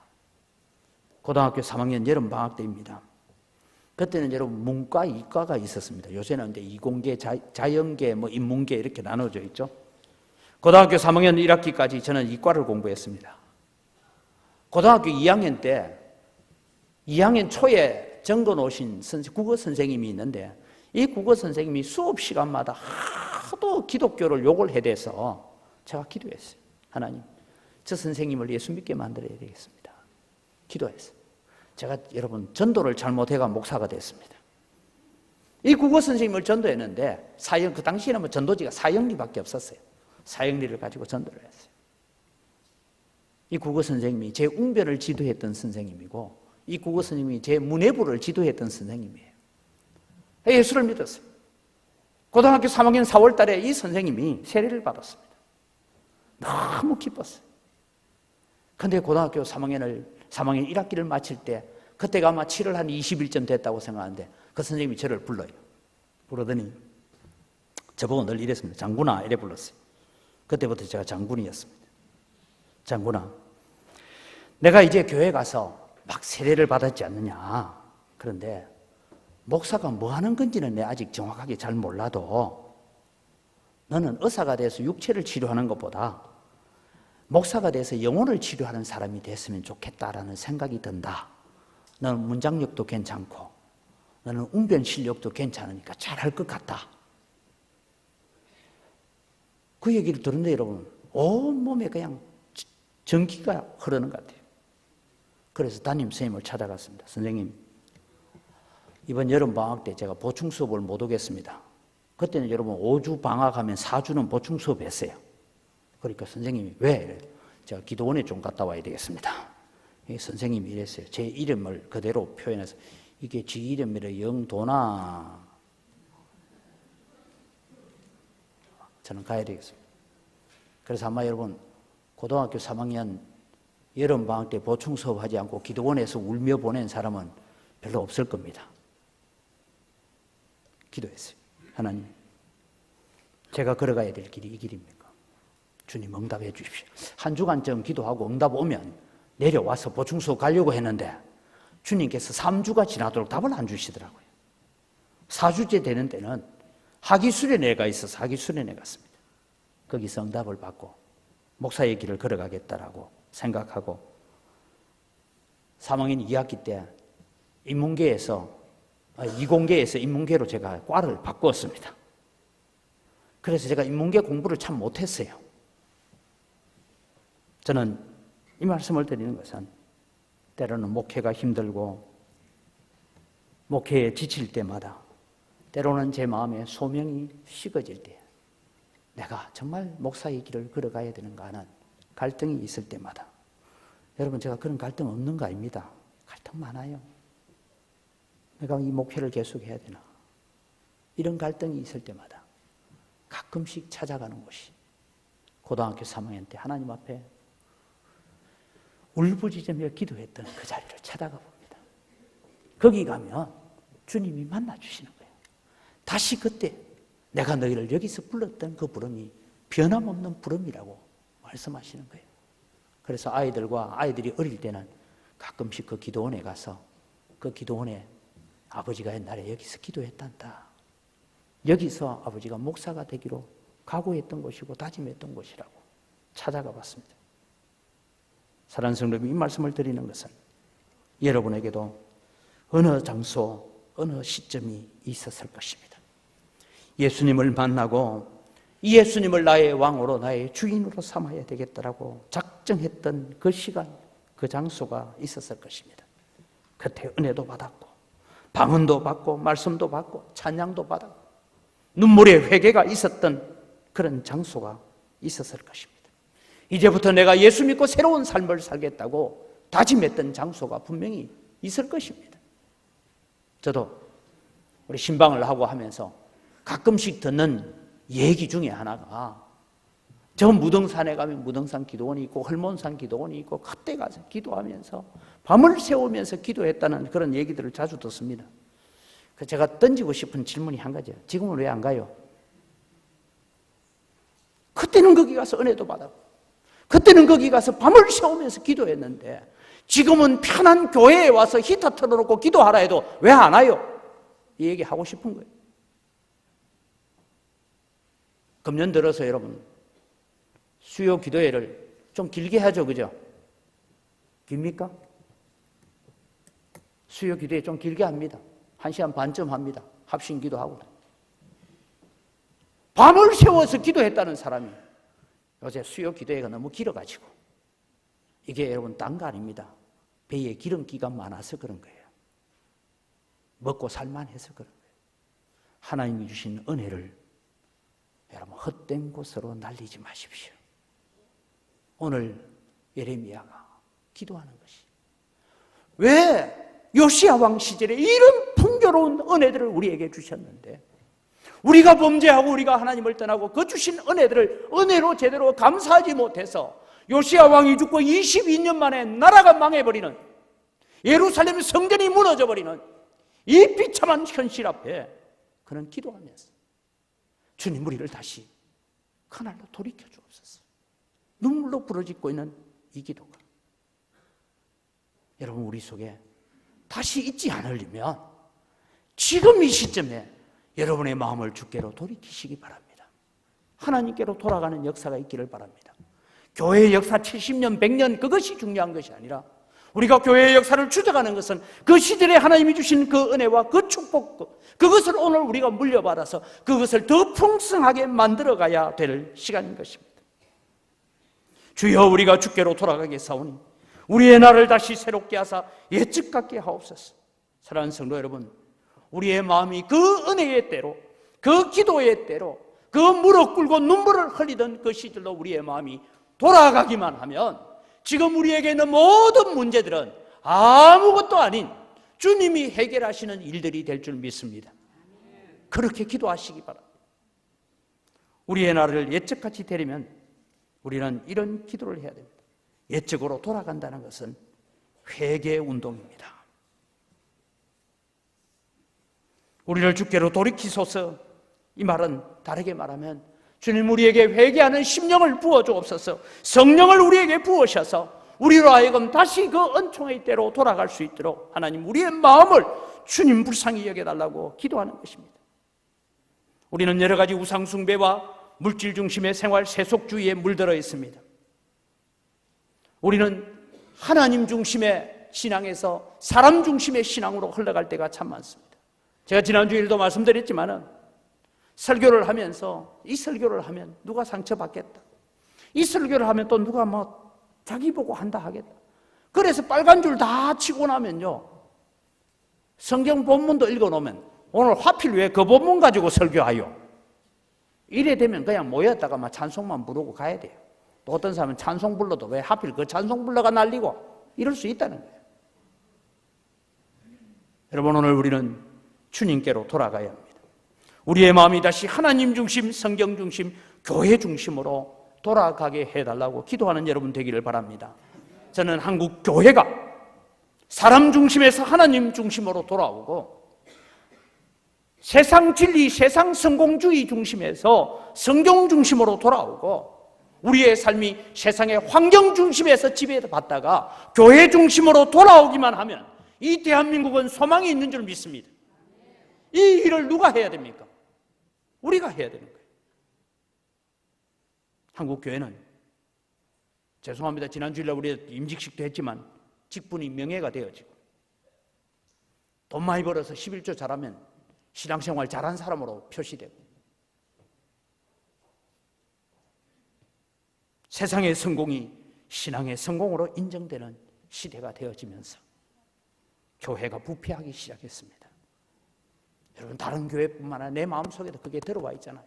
고등학교 3학년 여름방학 때입니다. 그때는 여러분 문과, 이과가 있었습니다. 요새는 이제 이공계, 자연계, 인문계 이렇게 나눠져 있죠. 고등학교 3학년 1학기까지 저는 이과를 공부했습니다. 고등학교 2학년 때 2학년 초에 정거 놓으신 국어 선생님이 있는데 이 국어 선생님이 수업 시간마다 하도 기독교를 욕을 해대서 제가 기도했어요. 하나님, 저 선생님을 예수 믿게 만들어야 되겠습니다. 기도했어요. 제가 여러분 전도를 잘못해가 목사가 됐습니다. 이 국어 선생님을 전도했는데 그 당시에는 전도지가 사형리밖에 없었어요. 사형리를 가지고 전도를 했어요. 이 국어 선생님이 제 웅변을 지도했던 선생님이고 이 국어 선생님이 제 문해부를 지도했던 선생님이에요. 예수를 믿었어요. 고등학교 3학년 4월 달에 이 선생님이 세례를 받았습니다. 너무 기뻤어요. 그런데 고등학교 3학년 1학기를 마칠 때 그때가 아마 7월 한 20일쯤 됐다고 생각하는데 그 선생님이 저를 불러요. 부르더니 저보고 늘 이랬습니다. 장군아 이래 불렀어요. 그때부터 제가 장군이었습니다. 장군아, 내가 이제 교회 가서 막 세례를 받았지 않느냐. 그런데 목사가 뭐 하는 건지는 내가 아직 정확하게 잘 몰라도 너는 의사가 돼서 육체를 치료하는 것보다 목사가 돼서 영혼을 치료하는 사람이 됐으면 좋겠다라는 생각이 든다. 너는 문장력도 괜찮고 너는 웅변 실력도 괜찮으니까 잘할 것 같다. 그 얘기를 들었는데 여러분 온몸에 그냥 전기가 흐르는 것 같아요. 그래서 담임 선생님을 찾아갔습니다. 선생님, 이번 여름방학 때 제가 보충 수업을 못 오겠습니다. 그때는 여러분 5주 방학하면 4주는 보충 수업 했어요. 그러니까 선생님이 왜? 제가 기도원에 좀 갔다 와야 되겠습니다. 선생님이 이랬어요. 제 이름을 그대로 표현해서 이게 지 이름이라 영도나 저는 가야 되겠습니다. 그래서 아마 여러분 고등학교 3학년 여름방학 때 보충 수업하지 않고 기도원에서 울며 보낸 사람은 별로 없을 겁니다. 기도했어요. 하나님, 제가 걸어가야 될 길이 이 길입니까? 주님 응답해 주십시오. 한 주간쯤 기도하고 응답 오면 내려와서 보충 수업 가려고 했는데 주님께서 3주가 지나도록 답을 안 주시더라고요. 4주째 되는 때는 학위수련회가 있어서 학위수련회 갔습니다. 거기서 응답을 받고 목사의 길을 걸어가겠다라고 생각하고 3학년 2학기 때 이공계에서 인문계로 제가 과를 바꾸었습니다. 그래서 제가 인문계 공부를 참 못했어요. 저는 이 말씀을 드리는 것은 때로는 목회가 힘들고 목회에 지칠 때마다 때로는 제 마음에 소명이 식어질 때 내가 정말 목사의 길을 걸어가야 되는가 하는 갈등이 있을 때마다 여러분 제가 그런 갈등 없는 거 아닙니다. 갈등 많아요. 내가 이 목회를 계속해야 되나 이런 갈등이 있을 때마다 가끔씩 찾아가는 곳이 고등학교 3학년 때 하나님 앞에 울부짖으며 기도했던 그 자리를 찾아가 봅니다. 거기 가면 주님이 만나주시는 거예요. 다시 그때 내가 너희를 여기서 불렀던 그 부름이 변함없는 부름이라고 말씀하시는 거예요. 그래서 아이들이 어릴 때는 가끔씩 그 기도원에 가서 그 기도원에 아버지가 옛날에 여기서 기도했단다. 여기서 아버지가 목사가 되기로 각오했던 곳이고 다짐했던 곳이라고 찾아가 봤습니다. 사랑하는 성도님, 이 말씀을 드리는 것은 여러분에게도 어느 장소, 어느 시점이 있었을 것입니다. 예수님을 만나고 이 예수님을 나의 왕으로 나의 주인으로 삼아야 되겠다라고 작정했던 그 시간, 그 장소가 있었을 것입니다. 그때 은혜도 받았고 방언도 받고 말씀도 받고 찬양도 받았고 눈물의 회개가 있었던 그런 장소가 있었을 것입니다. 이제부터 내가 예수 믿고 새로운 삶을 살겠다고 다짐했던 장소가 분명히 있을 것입니다. 저도 우리 신방을 하고 하면서 가끔씩 듣는 얘기 중에 하나가 저 무등산에 가면 무등산 기도원이 있고 헐몬산 기도원이 있고 그때 가서 기도하면서 밤을 새우면서 기도했다는 그런 얘기들을 자주 듣습니다. 제가 던지고 싶은 질문이 한 가지예요. 지금은 왜 안 가요? 그때는 거기 가서 은혜도 받았고 그때는 거기 가서 밤을 새우면서 기도했는데 지금은 편한 교회에 와서 히터 틀어놓고 기도하라 해도 왜 안 와요? 이 얘기 하고 싶은 거예요. 금년 들어서 여러분 수요 기도회를 좀 길게 하죠, 그죠? 깁니까? 수요 기도회 좀 길게 합니다. 1시간 반쯤 합니다. 합심 기도하고. 밤을 새워서 기도했다는 사람이 요새 수요 기도회가 너무 길어가지고 이게 여러분 딴 거 아닙니다. 배에 기름기가 많아서 그런 거예요. 먹고 살만해서 그런 거예요. 하나님이 주신 은혜를 여러분 헛된 곳으로 날리지 마십시오. 오늘 예레미야가 기도하는 것이 왜 요시야 왕 시절에 이런 풍요로운 은혜들을 우리에게 주셨는데 우리가 범죄하고 우리가 하나님을 떠나고 그 주신 은혜들을 은혜로 제대로 감사하지 못해서 요시야 왕이 죽고 22년 만에 나라가 망해버리는 예루살렘 성전이 무너져버리는 이 비참한 현실 앞에 그는 기도하면서 주님 우리를 다시 그날로 돌이켜 주옵소서. 눈물로 부러지고 있는 이 기도가 여러분 우리 속에 다시 있지 않으려면 지금 이 시점에 여러분의 마음을 주께로 돌이키시기 바랍니다. 하나님께로 돌아가는 역사가 있기를 바랍니다. 교회의 역사 70년, 100년 그것이 중요한 것이 아니라 우리가 교회의 역사를 추적하는 것은 그 시절에 하나님이 주신 그 은혜와 그 축복 그것을 오늘 우리가 물려받아서 그것을 더 풍성하게 만들어가야 될 시간인 것입니다. 주여 우리가 주께로 돌아가겠사오니 우리의 날을 다시 새롭게 하사 예측 같게 하옵소서. 사랑하는 성도 여러분, 우리의 마음이 그 은혜의 때로 그 기도의 때로 그 무릎 꿇고 눈물을 흘리던 그 시절로 우리의 마음이 돌아가기만 하면 지금 우리에게 있는 모든 문제들은 아무것도 아닌 주님이 해결하시는 일들이 될 줄 믿습니다. 그렇게 기도하시기 바랍니다. 우리의 날을 예측같이 되려면 우리는 이런 기도를 해야 됩니다. 예측으로 돌아간다는 것은 회개 운동입니다. 우리를 주께로 돌이키소서. 이 말은 다르게 말하면 주님 우리에게 회개하는 심령을 부어주옵소서. 성령을 우리에게 부으셔서 우리로 하여금 다시 그 은총의 때로 돌아갈 수 있도록 하나님 우리의 마음을 주님 불쌍히 여겨달라고 기도하는 것입니다. 우리는 여러 가지 우상 숭배와 물질 중심의 생활 세속주의에 물들어 있습니다. 우리는 하나님 중심의 신앙에서 사람 중심의 신앙으로 흘러갈 때가 참 많습니다. 제가 지난주일도 말씀드렸지만은 설교를 하면서 이 설교를 하면 누가 상처받겠다. 이 설교를 하면 또 누가 뭐 자기 보고 한다 하겠다. 그래서 빨간 줄 다 치고 나면요. 성경 본문도 읽어놓으면 오늘 하필 왜 그 본문 가지고 설교하요? 이래 되면 그냥 모였다가 막 찬송만 부르고 가야 돼요. 또 어떤 사람은 찬송 불러도 왜 하필 그 찬송 불러가 날리고 이럴 수 있다는 거예요. 여러분 오늘 우리는 주님께로 돌아가야 합니다. 우리의 마음이 다시 하나님 중심, 성경 중심, 교회 중심으로 돌아가게 해달라고 기도하는 여러분 되기를 바랍니다. 저는 한국 교회가 사람 중심에서 하나님 중심으로 돌아오고 세상 진리, 세상 성공주의 중심에서 성경 중심으로 돌아오고 우리의 삶이 세상의 환경 중심에서 지배받다가 교회 중심으로 돌아오기만 하면 이 대한민국은 소망이 있는 줄 믿습니다. 이 일을 누가 해야 됩니까? 우리가 해야 되는 거예요. 한국 교회는 죄송합니다. 지난주일날 우리 임직식도 했지만 직분이 명예가 되어지고 돈 많이 벌어서 11조 잘하면 신앙생활 잘한 사람으로 표시되고 세상의 성공이 신앙의 성공으로 인정되는 시대가 되어지면서 교회가 부패하기 시작했습니다. 여러분, 다른 교회뿐만 아니라 내 마음속에도 그게 들어와 있잖아요.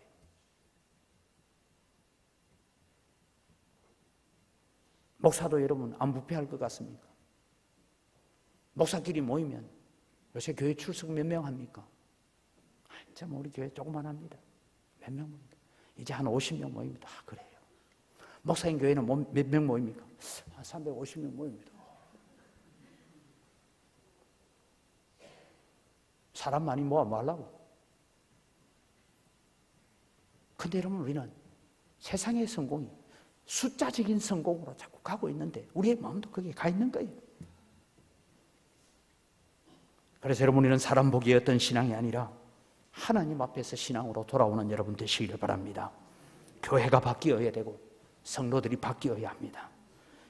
목사도 여러분 안 부패할 것 같습니까? 목사끼리 모이면 요새 교회 출석 몇 명 합니까? 참 우리 교회 조그만합니다. 몇 명 모입니다. 이제 한 50명 모입니다. 그래요. 목사님 교회는 몇 명 모입니까? 한 350명 모입니다. 사람 많이 모아 뭐 하려고? 근데 여러분, 우리는 세상의 성공이 숫자적인 성공으로 자꾸 가고 있는데 우리의 마음도 거기에 가 있는 거예요. 그래서 여러분, 우리는 사람 보기에 어떤 신앙이 아니라 하나님 앞에서 신앙으로 돌아오는 여러분 되시기를 바랍니다. 교회가 바뀌어야 되고 성도들이 바뀌어야 합니다.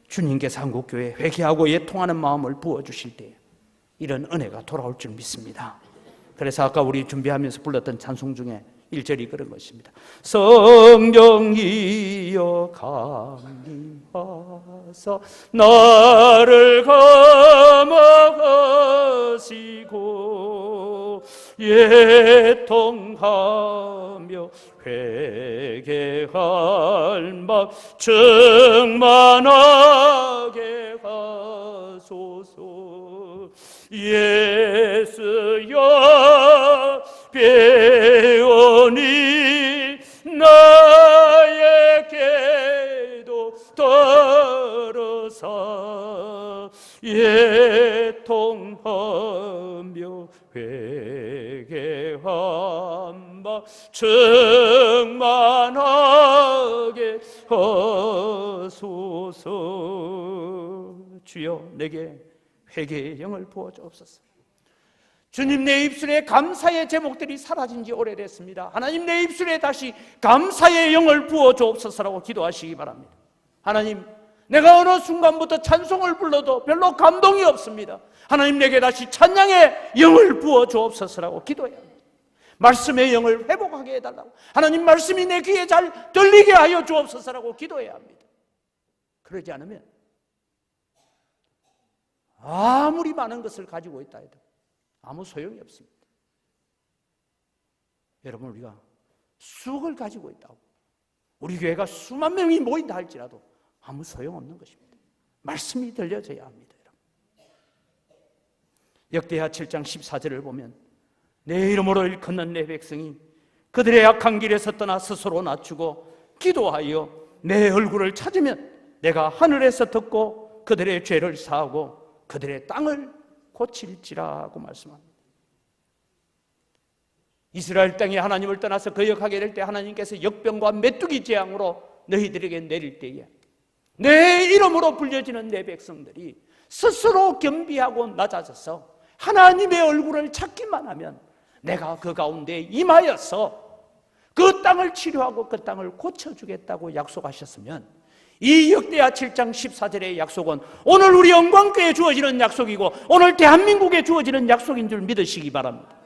주님께서 한국교회에 회개하고 애통하는 마음을 부어주실 때 이런 은혜가 돌아올 줄 믿습니다. 그래서 아까 우리 준비하면서 불렀던 찬송 중에 1절이 그런 것입니다. 성령이여 강림하사 나를 감화하시고 애통하며 회개할 막 충만하게 하소서. 예수여 배우니 나에게도 떨어서 애통하며 회개함마 충만하게 하소서. 주여, 내게 회개의 영을 부어주옵소서. 주님, 내 입술에 감사의 제목들이 사라진 지 오래됐습니다. 하나님, 내 입술에 다시 감사의 영을 부어주옵소서라고 기도하시기 바랍니다. 하나님, 내가 어느 순간부터 찬송을 불러도 별로 감동이 없습니다. 하나님, 내게 다시 찬양의 영을 부어주옵소서라고 기도해야 합니다. 말씀의 영을 회복하게 해달라고, 하나님 말씀이 내 귀에 잘 들리게 하여 주옵소서라고 기도해야 합니다. 그러지 않으면 아무리 많은 것을 가지고 있다 해도 아무 소용이 없습니다. 여러분, 우리가 수억을 가지고 있다고 우리 교회가 수만 명이 모인다 할지라도 아무 소용없는 것입니다. 말씀이 들려져야 합니다. 여러분. 역대하 7장 14절을 보면 내 이름으로 일컫는 내 백성이 그들의 악한 길에서 떠나 스스로 낮추고 기도하여 내 얼굴을 찾으면 내가 하늘에서 듣고 그들의 죄를 사하고 그들의 땅을 고칠지라고 말씀합니다. 이스라엘 땅에 하나님을 떠나서 거역하게 될 때 하나님께서 역병과 메뚜기 재앙으로 너희들에게 내릴 때에 내 이름으로 불려지는 내 백성들이 스스로 겸비하고 낮아져서 하나님의 얼굴을 찾기만 하면 내가 그 가운데 임하여서 그 땅을 치료하고 그 땅을 고쳐주겠다고 약속하셨으면 이 역대하 7장 14절의 약속은 오늘 우리 영광교회에 주어지는 약속이고 오늘 대한민국에 주어지는 약속인 줄 믿으시기 바랍니다.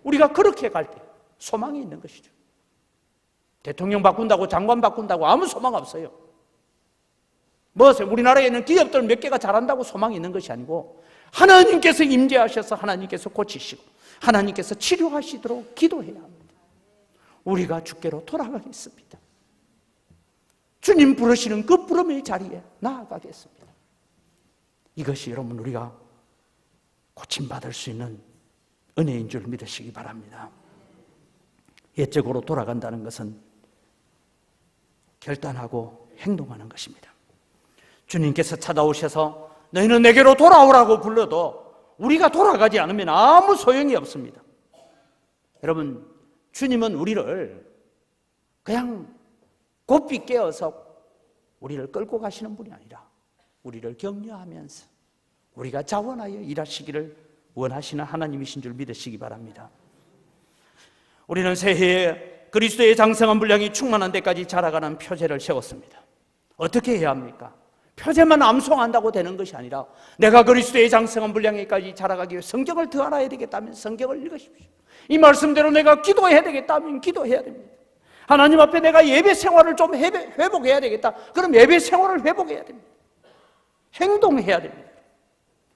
우리가 그렇게 갈 때 소망이 있는 것이죠. 대통령 바꾼다고 장관 바꾼다고 아무 소망 없어요. 우리나라에는 기업들 몇 개가 잘한다고 소망이 있는 것이 아니고 하나님께서 임재하셔서 하나님께서 고치시고 하나님께서 치료하시도록 기도해야 합니다. 우리가 주께로 돌아가겠습니다. 주님 부르시는 그 부름의 자리에 나아가겠습니다. 이것이 여러분 우리가 고침받을 수 있는 은혜인 줄 믿으시기 바랍니다. 옛적으로 돌아간다는 것은 결단하고 행동하는 것입니다. 주님께서 찾아오셔서 너희는 내게로 돌아오라고 불러도 우리가 돌아가지 않으면 아무 소용이 없습니다. 여러분, 주님은 우리를 그냥 곱비 깨어서 우리를 끌고 가시는 분이 아니라 우리를 격려하면서 우리가 자원하여 일하시기를 원하시는 하나님이신 줄 믿으시기 바랍니다. 우리는 새해에 그리스도의 장성한 분량이 충만한 데까지 자라가는 표제를 세웠습니다. 어떻게 해야 합니까? 표제만 암송한다고 되는 것이 아니라 내가 그리스도의 장성한 분량에까지 자라가기 위해 성경을 더 알아야 되겠다면 성경을 읽으십시오. 이 말씀대로 내가 기도해야 되겠다면 기도해야 됩니다. 하나님 앞에 내가 예배 생활을 좀 회복해야 되겠다. 그럼 예배 생활을 회복해야 됩니다. 행동해야 됩니다.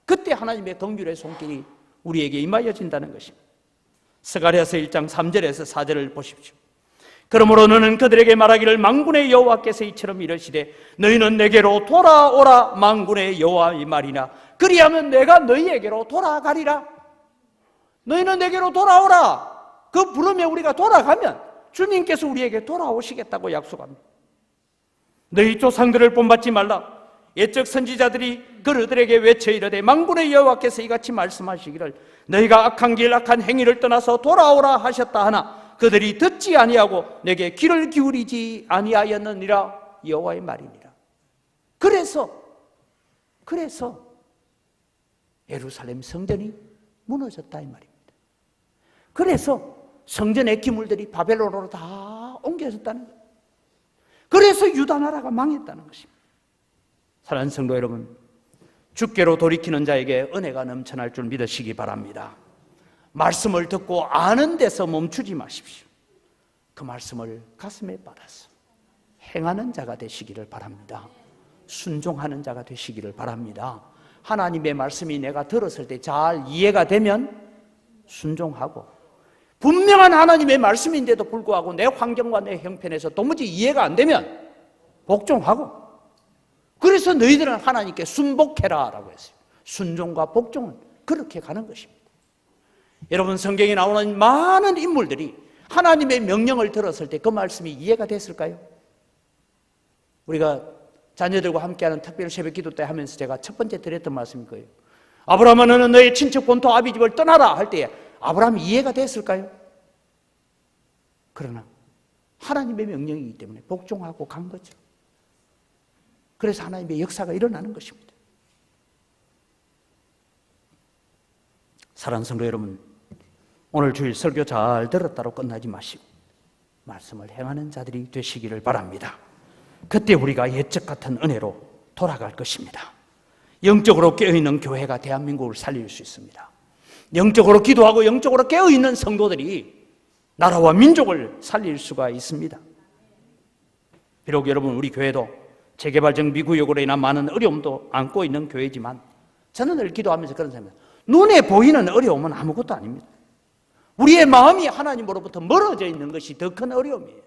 그때 하나님의 긍휼의 손길이 우리에게 임하여진다는 것입니다. 스가랴서 1장 3절에서 4절을 보십시오. 그러므로 너는 그들에게 말하기를 만군의 여호와께서 이처럼 이르시되 너희는 내게로 돌아오라. 만군의 여호와의 말이나 그리하면 내가 너희에게로 돌아가리라. 너희는 내게로 돌아오라. 그 부름에 우리가 돌아가면 주님께서 우리에게 돌아오시겠다고 약속합니다. 너희 조상들을 본받지 말라. 옛적 선지자들이 그들에게 외쳐 이르되 만군의 여호와께서 이같이 말씀하시기를 너희가 악한 길 악한 행위를 떠나서 돌아오라 하셨다 하나 그들이 듣지 아니하고 내게 귀를 기울이지 아니하였느니라. 여호와의 말이니라. 그래서 예루살렘 성전이 무너졌다 이 말입니다. 그래서 성전의 기물들이 바벨론으로 다 옮겨졌다는 거예요. 그래서 유다 나라가 망했다는 것입니다. 사랑하는 성도 여러분, 주께로 돌이키는 자에게 은혜가 넘쳐날 줄 믿으시기 바랍니다. 말씀을 듣고 아는 데서 멈추지 마십시오. 그 말씀을 가슴에 받아서 행하는 자가 되시기를 바랍니다. 순종하는 자가 되시기를 바랍니다. 하나님의 말씀이 내가 들었을 때 잘 이해가 되면 순종하고, 분명한 하나님의 말씀인데도 불구하고 내 환경과 내 형편에서 도무지 이해가 안 되면 복종하고, 그래서 너희들은 하나님께 순복해라 라고 했어요. 순종과 복종은 그렇게 가는 것입니다. 여러분, 성경에 나오는 많은 인물들이 하나님의 명령을 들었을 때 그 말씀이 이해가 됐을까요? 우리가 자녀들과 함께하는 특별 새벽 기도 때 하면서 제가 첫 번째 드렸던 말씀이 거예요. 아브라함아 너는 너의 친척 본토 아비 집을 떠나라 할 때 아브라함이 이해가 됐을까요? 그러나 하나님의 명령이기 때문에 복종하고 간 거죠. 그래서 하나님의 역사가 일어나는 것입니다. 사랑하는 성도 여러분, 오늘 주일 설교 잘 들었다로 끝나지 마시고 말씀을 행하는 자들이 되시기를 바랍니다. 그때 우리가 옛적 같은 은혜로 돌아갈 것입니다. 영적으로 깨어있는 교회가 대한민국을 살릴 수 있습니다. 영적으로 기도하고 영적으로 깨어있는 성도들이 나라와 민족을 살릴 수가 있습니다. 비록 여러분 우리 교회도 재개발적 미구역으로 인한 많은 어려움도 안고 있는 교회지만 저는 늘 기도하면서 그런 생각입니다. 눈에 보이는 어려움은 아무것도 아닙니다. 우리의 마음이 하나님으로부터 멀어져 있는 것이 더 큰 어려움이에요.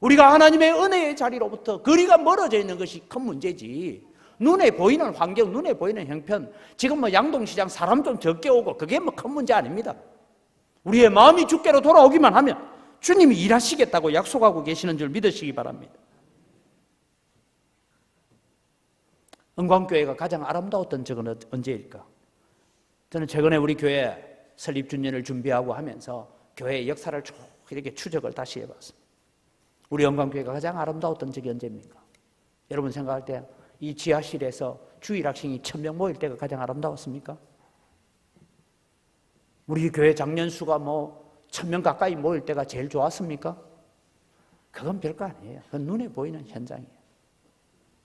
우리가 하나님의 은혜의 자리로부터 거리가 멀어져 있는 것이 큰 문제지, 눈에 보이는 환경, 눈에 보이는 형편, 지금 뭐 양동시장 사람 좀 적게 오고 그게 뭐 큰 문제 아닙니다. 우리의 마음이 주께로 돌아오기만 하면 주님이 일하시겠다고 약속하고 계시는 줄 믿으시기 바랍니다. 은광교회가 가장 아름다웠던 적은 언제일까? 저는 최근에 우리 교회 설립 주년을 준비하고 하면서 교회의 역사를 쭉 이렇게 추적을 다시 해봤습니다. 우리 은광교회가 가장 아름다웠던 적이 언제입니까? 여러분 생각할 때 이 지하실에서 주일 학생이 1000명 모일 때가 가장 아름다웠습니까? 우리 교회 장년 수가 뭐 1000명 가까이 모일 때가 제일 좋았습니까? 그건 별거 아니에요. 그건 눈에 보이는 현장이에요.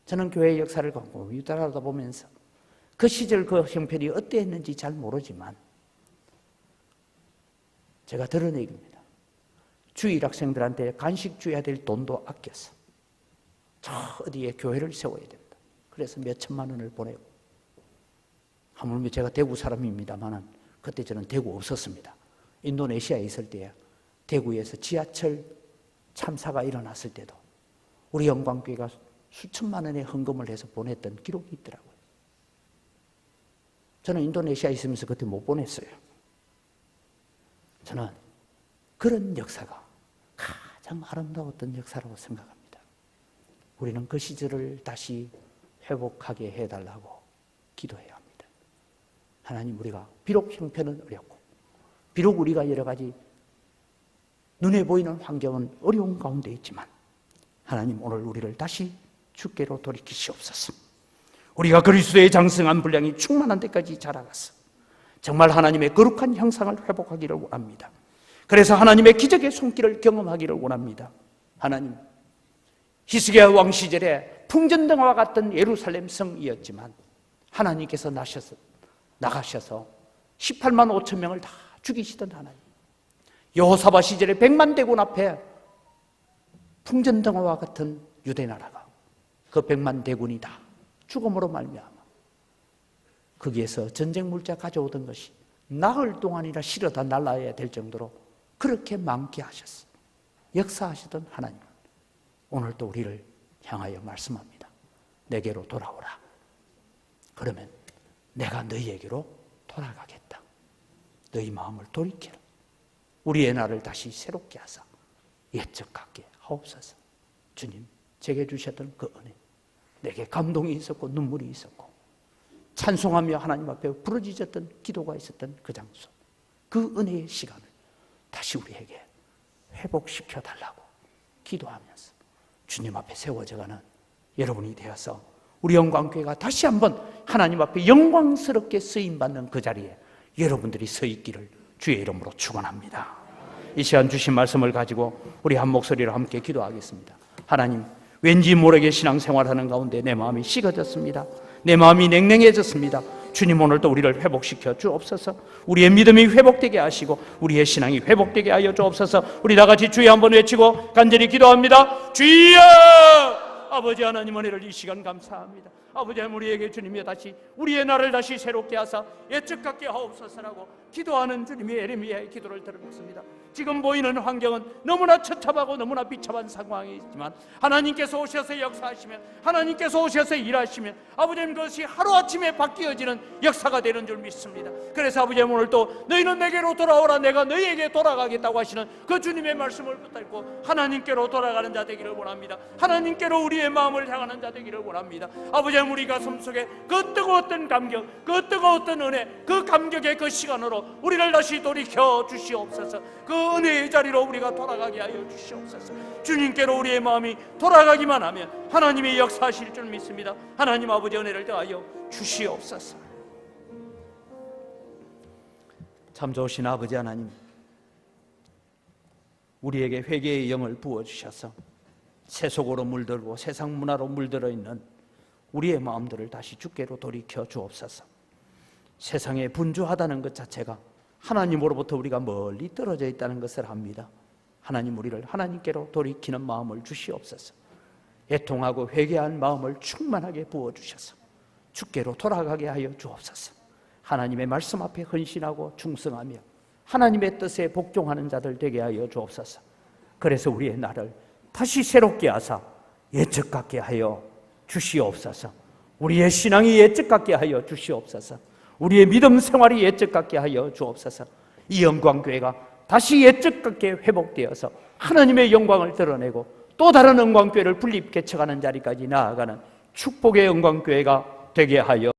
저는 교회의 역사를 보고 유달하다 보면서 그 시절 그 형편이 어땠는지 잘 모르지만 제가 들은 얘기입니다. 주일 학생들한테 간식 줘야 될 돈도 아껴서 저 어디에 교회를 세워야 된다. 그래서 몇 천만 원을 보내고, 하물며 제가 대구 사람입니다만 그때 저는 대구 없었습니다. 인도네시아에 있을 때 대구에서 지하철 참사가 일어났을 때도 우리 영광교회가 수천만 원의 헌금을 해서 보냈던 기록이 있더라고요. 저는 인도네시아에 있으면서 그때 못 보냈어요. 저는 그런 역사가 가장 아름다웠던 역사라고 생각합니다. 우리는 그 시절을 다시 회복하게 해달라고 기도해야 합니다. 하나님, 우리가 비록 형편은 어렵고 비록 우리가 여러 가지 눈에 보이는 환경은 어려운 가운데 있지만 하나님, 오늘 우리를 다시 주께로 돌이키시옵소서. 우리가 그리스도의 장성한 분량이 충만한 데까지 자라가서 정말 하나님의 거룩한 형상을 회복하기를 원합니다. 그래서 하나님의 기적의 손길을 경험하기를 원합니다. 하나님, 히스기야 왕 시절에 풍전등화 같은 예루살렘 성이었지만 하나님께서 나가셔서 18만 5천 명을 다 죽이시던 하나님, 여호사밧 시절에 100만 대군 앞에 풍전등화와 같은 유대 나라가 그 100만 대군이 다 죽음으로 말미암아 거기에서 전쟁 물자 가져오던 것이 나흘 동안이나 실어다 날라야 될 정도로 그렇게 많게 하셨어. 역사하시던 하나님은 오늘도 우리를 향하여 말씀합니다. 내게로 돌아오라. 그러면 내가 너희에게로 돌아가겠다. 너희 마음을 돌이켜라. 우리의 날을 다시 새롭게 하사 옛적 같게 하옵소서. 주님, 제게 주셨던 그 은혜, 내게 감동이 있었고 눈물이 있었고 찬송하며 하나님 앞에 부르짖었던 기도가 있었던 그 장소, 그 은혜의 시간을 다시 우리에게 회복시켜 달라고 기도하면서 주님 앞에 세워져가는 여러분이 되어서 우리 영광교회가 다시 한번 하나님 앞에 영광스럽게 쓰임받는 그 자리에 여러분들이 서 있기를 주의 이름으로 축원합니다. 이 시간 주신 말씀을 가지고 우리 한 목소리로 함께 기도하겠습니다. 하나님, 왠지 모르게 신앙생활하는 가운데 내 마음이 식어졌습니다. 내 마음이 냉랭해졌습니다. 주님, 오늘도 우리를 회복시켜 주옵소서. 우리의 믿음이 회복되게 하시고 우리의 신앙이 회복되게 하여 주옵소서. 우리 다 같이 주여 한번 외치고 간절히 기도합니다. 주여! 아버지 하나님, 은혜를 이 시간 감사합니다. 아버지 하나님, 우리에게 주님이 다시 우리의 날을 다시 새롭게 하사 옛적 같게 하옵소서라고 기도하는 주님의 예레미야의 기도를 들었습니다. 지금 보이는 환경은 너무나 처참하고 너무나 비참한 상황이지만 하나님께서 오셔서 역사하시면, 하나님께서 오셔서 일하시면 아버지님 그것이 하루아침에 바뀌어지는 역사가 되는 줄 믿습니다. 그래서 아버지님, 오늘 또 너희는 내게로 돌아오라, 내가 너희에게 돌아가겠다고 하시는 그 주님의 말씀을 붙들고 하나님께로 돌아가는 자 되기를 원합니다. 하나님께로 우리의 마음을 향하는 자 되기를 원합니다. 아버지님, 우리 가슴 속에 그 뜨거웠던 감격, 그 뜨거웠던 은혜, 그 감격의 그 시간으로 우리를 다시 돌이켜 주시옵소서. 그 은혜의 자리로 우리가 돌아가게 하여 주시옵소서. 주님께로 우리의 마음이 돌아가기만 하면 하나님이 역사하실 줄 믿습니다. 하나님 아버지, 은혜를 더하여 주시옵소서. 참 좋으신 아버지 하나님, 우리에게 회개의 영을 부어주셔서 세속으로 물들고 세상 문화로 물들어 있는 우리의 마음들을 다시 주께로 돌이켜 주옵소서. 세상에 분주하다는 것 자체가 하나님으로부터 우리가 멀리 떨어져 있다는 것을 압니다. 하나님, 우리를 하나님께로 돌이키는 마음을 주시옵소서. 애통하고 회개한 마음을 충만하게 부어주셔서 주께로 돌아가게 하여 주옵소서. 하나님의 말씀 앞에 헌신하고 충성하며 하나님의 뜻에 복종하는 자들 되게 하여 주옵소서. 그래서 우리의 날을 다시 새롭게 하사 옛적 같게 하여 주시옵소서. 우리의 신앙이 옛적 같게 하여 주시옵소서. 우리의 믿음 생활이 옛적 같게 하여 주옵소서. 이 영광교회가 다시 옛적 같게 회복되어서 하나님의 영광을 드러내고 또 다른 영광교회를 분립 개척하는 자리까지 나아가는 축복의 영광교회가 되게 하여